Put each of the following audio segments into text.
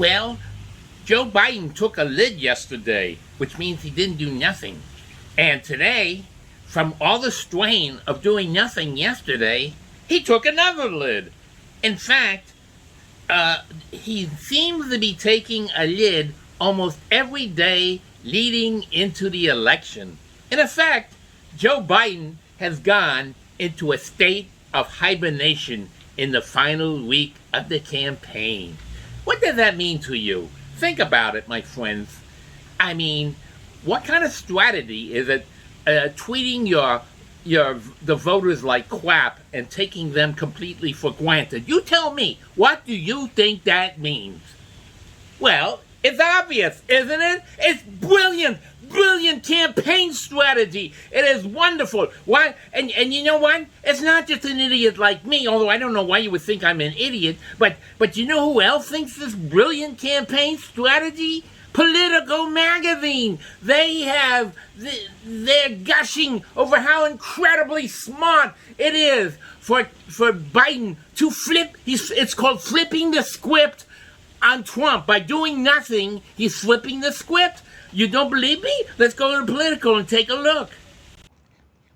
Well, Joe Biden took a lid yesterday, which means he didn't do nothing. And today, from all the strain of doing nothing yesterday, he took another lid. In fact, he seems to be taking a lid almost every day leading into the election. In effect, Joe Biden has gone into a state of hibernation in the final week of the campaign. What does that mean to you? Think about it, my friends. I mean, what kind of strategy is it tweeting the voters like crap and taking them completely for granted? You tell me, what do you think that means? Well, it's obvious, isn't it? It's brilliant campaign strategy. It is wonderful. Why? And you know what? It's not just an idiot like me, although I don't know why you would think I'm an idiot, but you know who else thinks this brilliant campaign strategy? Politico magazine. They're gushing over how incredibly smart it is for Biden to flip. It's called flipping the script on Trump. By doing nothing, he's flipping the script. You don't believe me? Let's go to Politico and take a look.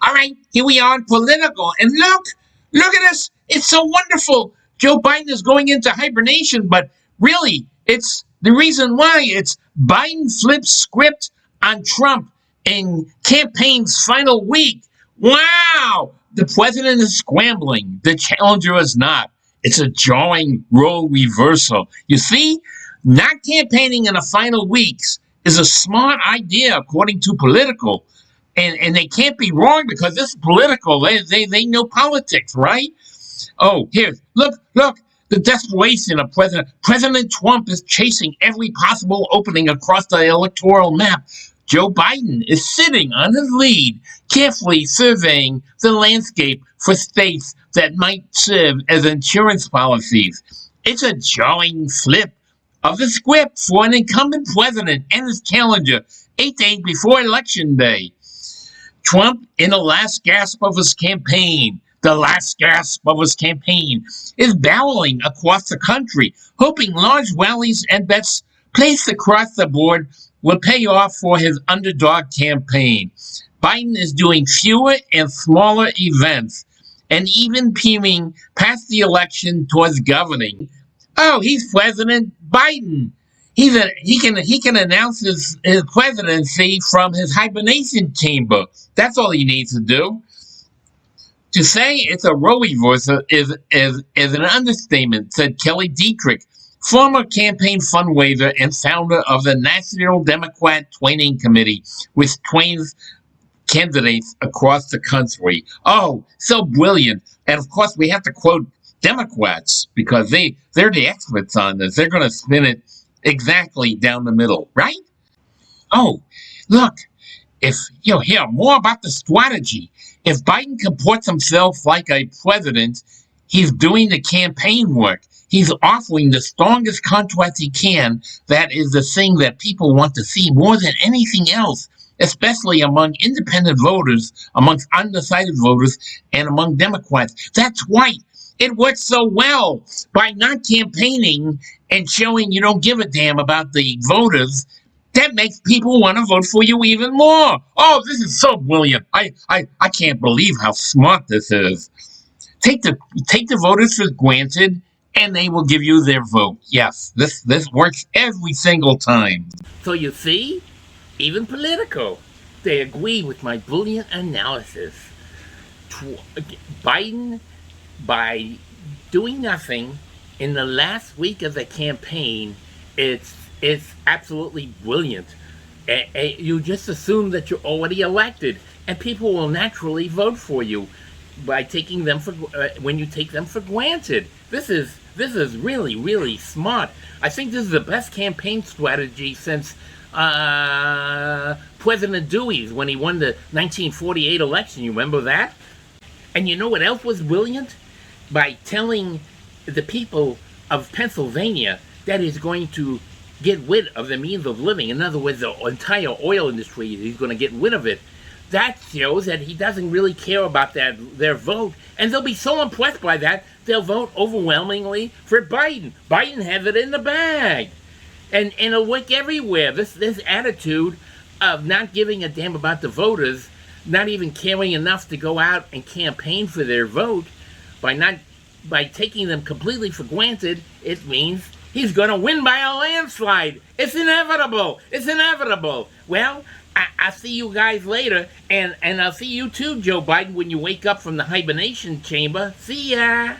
All right, here we are in Politico, and look at us. It's so wonderful. Joe Biden is going into hibernation, but really, it's the reason why it's Biden flips script on Trump in campaign's final week. Wow! The president is scrambling. The challenger is not. It's a jarring role reversal. You see, not campaigning in the final weeks is a smart idea, according to Politico. And they can't be wrong because this is Politico. They know politics, right? Oh, here, look, the desperation of President Trump is chasing every possible opening across the electoral map. Joe Biden is sitting on his lead, carefully surveying the landscape for states that might serve as insurance policies. It's a jarring flip of the script for an incumbent president and his challenger 8 days before Election Day. Trump, in the last gasp of his campaign, is barreling across the country, hoping large rallies and bets placed across the board will pay off for his underdog campaign. Biden is doing fewer and smaller events, and even peering past the election towards governing. Oh, he's President Biden. He can announce his presidency from his hibernation chamber. That's all he needs to do. To say it's a role reversal is an understatement, said Kelly Dietrich, former campaign fundraiser and founder of the National Democrat Training Committee, which trains candidates across the country. Oh, so brilliant. And of course, we have to quote Democrats because they're the experts on this. They're going to spin it exactly down the middle, right? Oh, look, if you hear more about the strategy, if Biden comports himself like a president, he's doing the campaign work. He's offering the strongest contract he can. That is the thing that people want to see more than anything else, especially among independent voters, amongst undecided voters, and among Democrats. That's right. It works so well. By not campaigning and showing you don't give a damn about the voters, that makes people want to vote for you even more. Oh, this is so brilliant. I can't believe how smart this is. Take the voters for granted, and they will give you their vote. Yes, this works every single time. So you see, even Politico, they agree with my brilliant analysis. Biden, by doing nothing in the last week of the campaign, it's absolutely brilliant. You just assume that you're already elected, and people will naturally vote for you by taking them when you take them for granted. This is really, really smart. I think this is the best campaign strategy since President Dewey's when he won the 1948 election. You remember that? And you know what else was brilliant? By telling the people of Pennsylvania that he's going to get rid of the means of living. In other words, the entire oil industry, he's going to get rid of it. That shows that he doesn't really care about their vote, and they'll be so impressed by that, they'll vote overwhelmingly for Biden. Biden has it in the bag. And it'll work everywhere. This attitude of not giving a damn about the voters, not even caring enough to go out and campaign for their vote, by taking them completely for granted, it means he's going to win by a landslide. It's inevitable. It's inevitable. Well, I'll see you guys later, and I'll see you too, Joe Biden, when you wake up from the hibernation chamber. See ya.